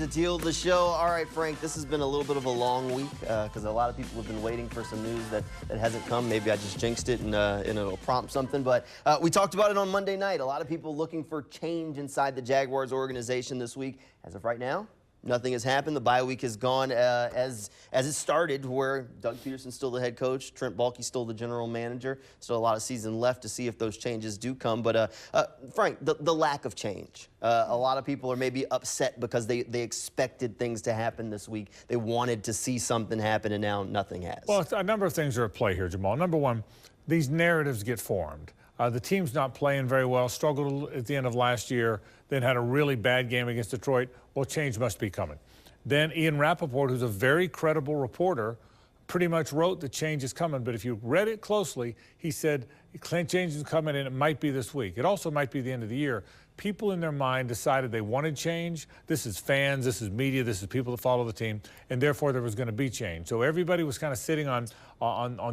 into Teal The Show. All right, Frank, this has been a little bit of a long week because a lot of people have been waiting for some news that hasn't come. Maybe I just jinxed it and it'll prompt something. But we talked about it on Monday night. A lot of people looking for change inside the Jaguars organization this week. As of right now, nothing has happened. The bye week has gone as it started, where Doug Peterson's still the head coach, Trent Baalke's still the general manager. Still a lot of season left to see if those changes do come. But Frank, the lack of change. A lot of people are maybe upset because they expected things to happen this week. They wanted to see something happen, and now nothing has. Well, a number of things are at play here, Jamal. Number one, these narratives get formed. The team's not playing very well, struggled at the end of last year, then had a really bad game against Detroit. Well, change must be coming. Then Ian Rappaport, who's a very credible reporter, pretty much wrote the change is coming. But if you read it closely, he said change is coming and it might be this week. It also might be the end of the year. People in their mind decided they wanted change. This is fans, this is media, this is people that follow the team, and therefore there was going to be change. So everybody was kind of sitting on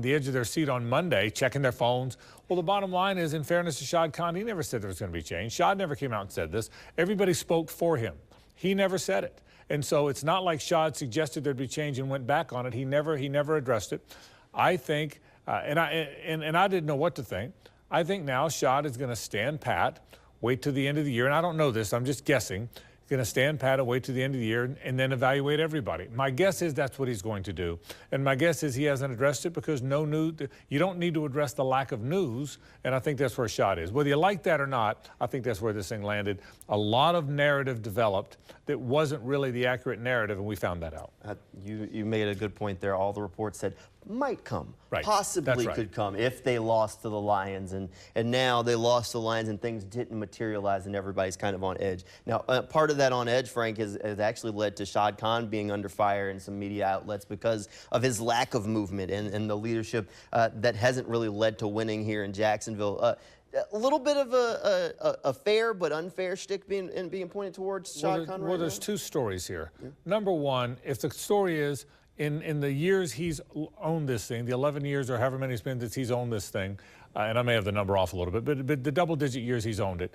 the edge of their seat on Monday, checking their phones. Well, the bottom line is, in fairness to Shad Khan, he never said there was going to be change. Shad never came out and said this. Everybody spoke for him. He never said it. And so it's not like Shad suggested there'd be change and went back on it. He never addressed it. I think, and I didn't know what to think. I think now Shad is going to stand pat, wait till the end of the year, and I don't know this, I'm just guessing. He's going to stand pat and wait till the end of the year and then evaluate everybody. My guess is that's what he's going to do. And my guess is he hasn't addressed it because no news, you don't need to address the lack of news, and I think that's where Shad is. Whether you like that or not, I think that's where this thing landed. A lot of narrative developed that wasn't really the accurate narrative, and we found that out. You made a good point there. All the reports said might come, right. Possibly right. could come if they lost to the Lions, and now they lost to the Lions and things didn't materialize and everybody's kind of on edge. Now, part of that on edge, Frank, has actually led to Shad Khan being under fire in some media outlets because of his lack of movement and the leadership that hasn't really led to winning here in Jacksonville. A little bit of a fair but unfair shtick being pointed towards Shad Khan right now? There's two stories here. Yeah. Number one, if the story is in the years he's owned this thing, the 11 years or however many it's been that he's owned this thing, and I may have the number off a little bit, but the double-digit years he's owned it,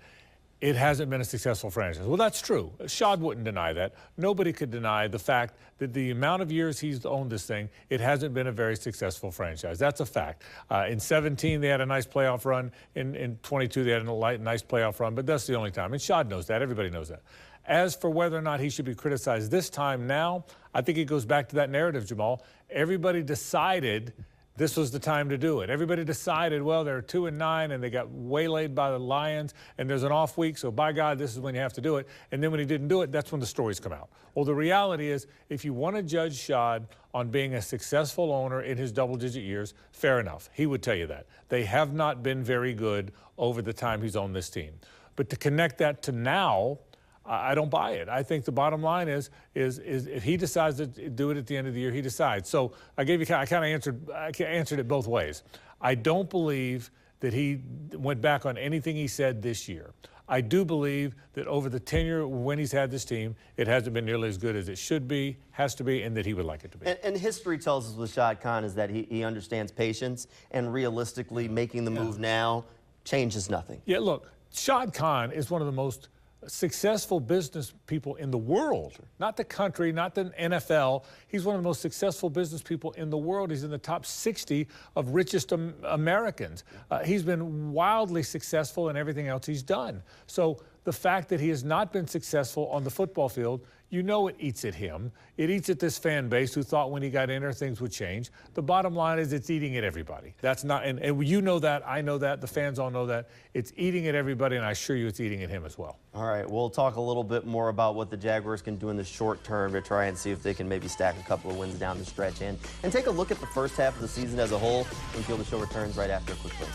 it hasn't been a successful franchise. Well, that's true. Shad wouldn't deny that. Nobody could deny the fact that the amount of years he's owned this thing, it hasn't been a very successful franchise. That's a fact. In 17, they had a nice playoff run. In 22, they had a nice playoff run, but that's the only time. And Shad knows that. Everybody knows that. As for whether or not he should be criticized this time now, I think it goes back to that narrative, Jamal. Everybody decided this was the time to do it. Everybody decided, well, they're 2-9 and they got waylaid by the Lions and there's an off week, so by God, this is when you have to do it. And then when he didn't do it, that's when the stories come out. Well, the reality is, if you want to judge Shad on being a successful owner in his double-digit years, fair enough. He would tell you that. They have not been very good over the time he's owned this team. But to connect that to now, I don't buy it. I think the bottom line is if he decides to do it at the end of the year, he decides. So I answered it both ways. I don't believe that he went back on anything he said this year. I do believe that over the tenure when he's had this team, it hasn't been nearly as good as it should be, has to be, and that he would like it to be. And history tells us with Shad Khan is that he understands patience, and realistically making the move now changes nothing. Yeah, look, Shad Khan is one of the most successful business people in the world, not the country, not the NFL. He's one of the most successful business people in the world. He's in the top 60 of richest Americans. He's been wildly successful in everything else he's done. So the fact that he has not been successful on the football field, you know it eats at him. It eats at this fan base who thought when he got in there things would change. The bottom line is it's eating at everybody. That's not, and you know that, I know that, the fans all know that. It's eating at everybody, and I assure you it's eating at him as well. All right, we'll talk a little bit more about what the Jaguars can do in the short term to try and see if they can maybe stack a couple of wins down the stretch and take a look at the first half of the season as a whole when Teal The Show returns right after a quick break.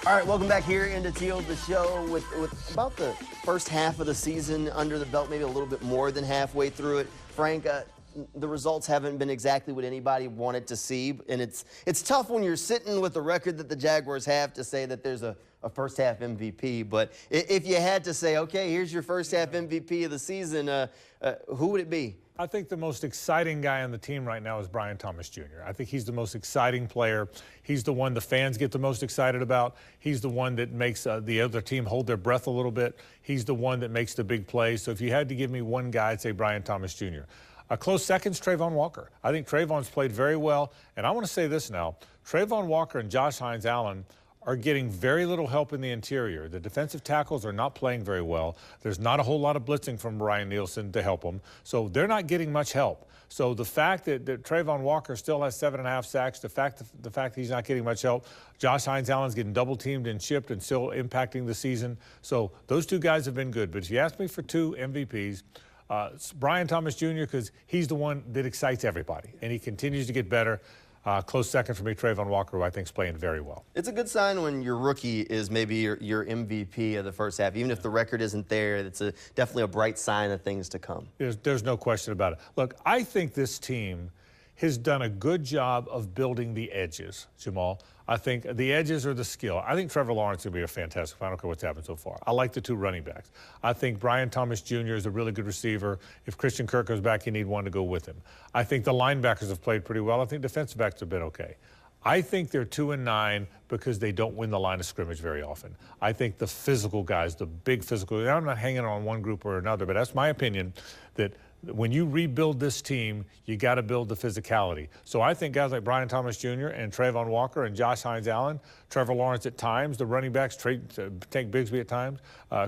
All right, welcome back here into Teal The Show with about the first half of the season under the belt, maybe a little bit more than halfway through it. Frank, the results haven't been exactly what anybody wanted to see, and it's tough when you're sitting with the record that the Jaguars have to say that there's a first half MVP. But if you had to say, okay, here's your first half MVP of the season, who would it be? I think the most exciting guy on the team right now is Brian Thomas Jr. I think he's the most exciting player. He's the one the fans get the most excited about. He's the one that makes the other team hold their breath a little bit. He's the one that makes the big plays. So if you had to give me one guy, I'd say Brian Thomas Jr. A close second's Trayvon Walker. I think Trayvon's played very well. And I want to say this now. Trayvon Walker and Josh Hines-Allen are getting very little help in the interior. The defensive tackles are not playing very well. There's not a whole lot of blitzing from Brian Nielsen to help them. So they're not getting much help. So the fact that Trayvon Walker still has 7.5 sacks, the fact that he's not getting much help, Josh Hines-Allen's getting double-teamed and chipped and still impacting the season. So those two guys have been good. But if you ask me for two MVPs, Brian Thomas Jr., because he's the one that excites everybody, and he continues to get better. Close second for me, Trayvon Walker, who I think is playing very well. It's a good sign when your rookie is maybe your MVP of the first half. Even if the record isn't there, it's definitely a bright sign of things to come. There's no question about it. Look, I think this team has done a good job of building the edges, Jamal. I think the edges are the skill. I think Trevor Lawrence is going to be a fantastic. I don't care what's happened so far. I like the two running backs. I think Brian Thomas Jr. is a really good receiver. If Christian Kirk goes back, you need one to go with him. I think the linebackers have played pretty well. I think defensive backs have been okay. I think they're 2-9 because they don't win the line of scrimmage very often. I think the physical guys, the big physical, I'm not hanging on one group or another, but that's my opinion, that when you rebuild this team, you got to build the physicality. So I think guys like Brian Thomas Jr. and Trayvon Walker and Josh Hines-Allen, Trevor Lawrence at times, the running backs, Tank Bigsby at times,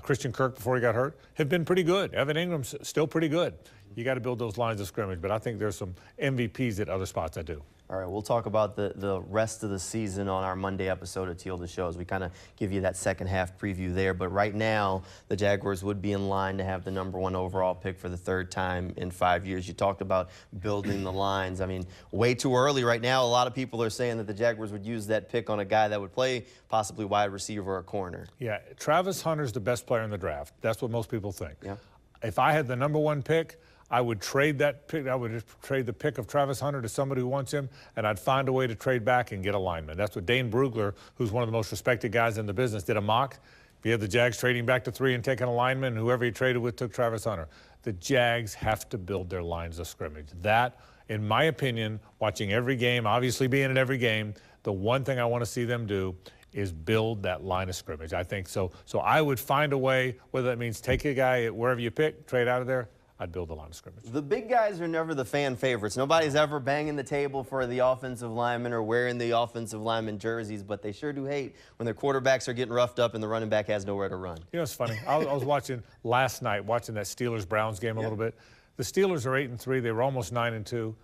Christian Kirk before he got hurt, have been pretty good. Evan Ingram's still pretty good. You got to build those lines of scrimmage, but I think there's some MVPs at other spots I do. All right, we'll talk about the rest of the season on our Monday episode of Teal The Show as we kind of give you that second half preview there. But right now, the Jaguars would be in line to have the #1 overall pick for the third time in 5 years. You talked about building the lines. I mean, way too early right now. A lot of people are saying that the Jaguars would use that pick on a guy that would play possibly wide receiver or corner. Yeah, Travis Hunter's the best player in the draft. That's what most people think. Yeah. If I had the #1 pick, I would trade that pick. I would trade the pick of Travis Hunter to somebody who wants him, and I'd find a way to trade back and get a lineman. That's what Dane Brugler, who's one of the most respected guys in the business, did a mock. If you had the Jags trading back to 3 and taking a lineman, and whoever he traded with took Travis Hunter. The Jags have to build their lines of scrimmage. That, in my opinion, watching every game, obviously being at every game, the one thing I want to see them do is build that line of scrimmage. I think so. So I would find a way, whether that means take a guy wherever you pick, trade out of there, I'd build a line of scrimmage. The big guys are never the fan favorites. Nobody's ever banging the table for the offensive lineman or wearing the offensive lineman jerseys, but they sure do hate when their quarterbacks are getting roughed up and the running back has nowhere to run. You know, it's funny. I was watching last night, watching that Steelers-Browns game a little bit. The Steelers are 8-3. They were almost 9-2.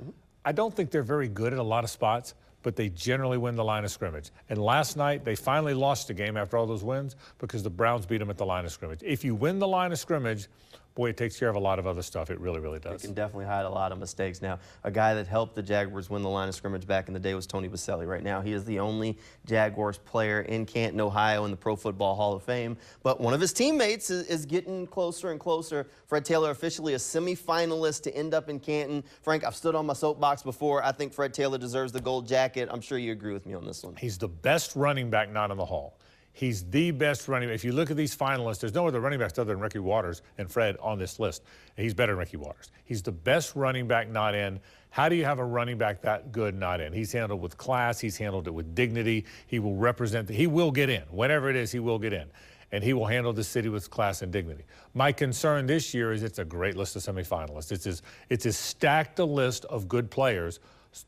I don't think they're very good at a lot of spots, but they generally win the line of scrimmage. And last night, they finally lost the game after all those wins because the Browns beat them at the line of scrimmage. If you win the line of scrimmage, boy, it takes care of a lot of other stuff. It really, really does. It can definitely hide a lot of mistakes. Now, a guy that helped the Jaguars win the line of scrimmage back in the day was Tony Baselli. Right now, he is the only Jaguars player in Canton, Ohio in the Pro Football Hall of Fame. But one of his teammates is getting closer and closer. Fred Taylor, officially a semifinalist to end up in Canton. Frank, I've stood on my soapbox before. I think Fred Taylor deserves the gold jacket. I'm sure you agree with me on this one. He's the best running back not in the Hall. He's the best running back. If you look at these finalists, there's no other running backs other than Ricky Waters and Fred on this list. He's better than Ricky Waters. He's the best running back not in. How do you have a running back that good not in? He's handled with class. He's handled it with dignity. He will represent. He will get in. Whenever it is, he will get in. And he will handle the city with class and dignity. My concern this year is it's a great list of semifinalists. It's as stacked a list of good players,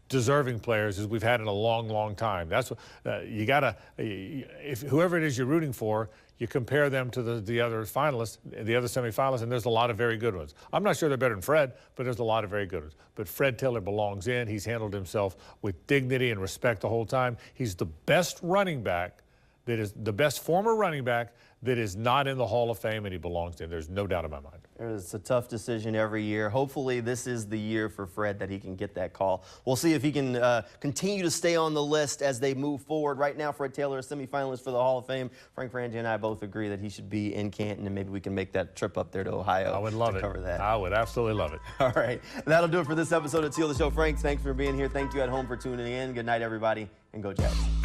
deserving players, as we've had in a long, long time. That's what you gotta. If whoever it is you're rooting for, you compare them to the other finalists, the other semifinalists, and there's a lot of very good ones. I'm not sure they're better than Fred, but there's a lot of very good ones. But Fred Taylor belongs in. He's handled himself with dignity and respect the whole time. He's the best running back that is the best former running back that is not in the Hall of Fame, and he belongs in. There's no doubt in my mind. It's a tough decision every year. Hopefully, this is the year for Fred that he can get that call. We'll see if he can continue to stay on the list as they move forward. Right now, Fred Taylor is semifinalist for the Hall of Fame. Frank Frangie and I both agree that he should be in Canton, and maybe we can make that trip up there to Ohio. I would love to it. cover that. I would absolutely love it. All right. That'll do it for this episode of Teal the Show. Frank, thanks for being here. Thank you at home for tuning in. Good night, everybody, and go Jags.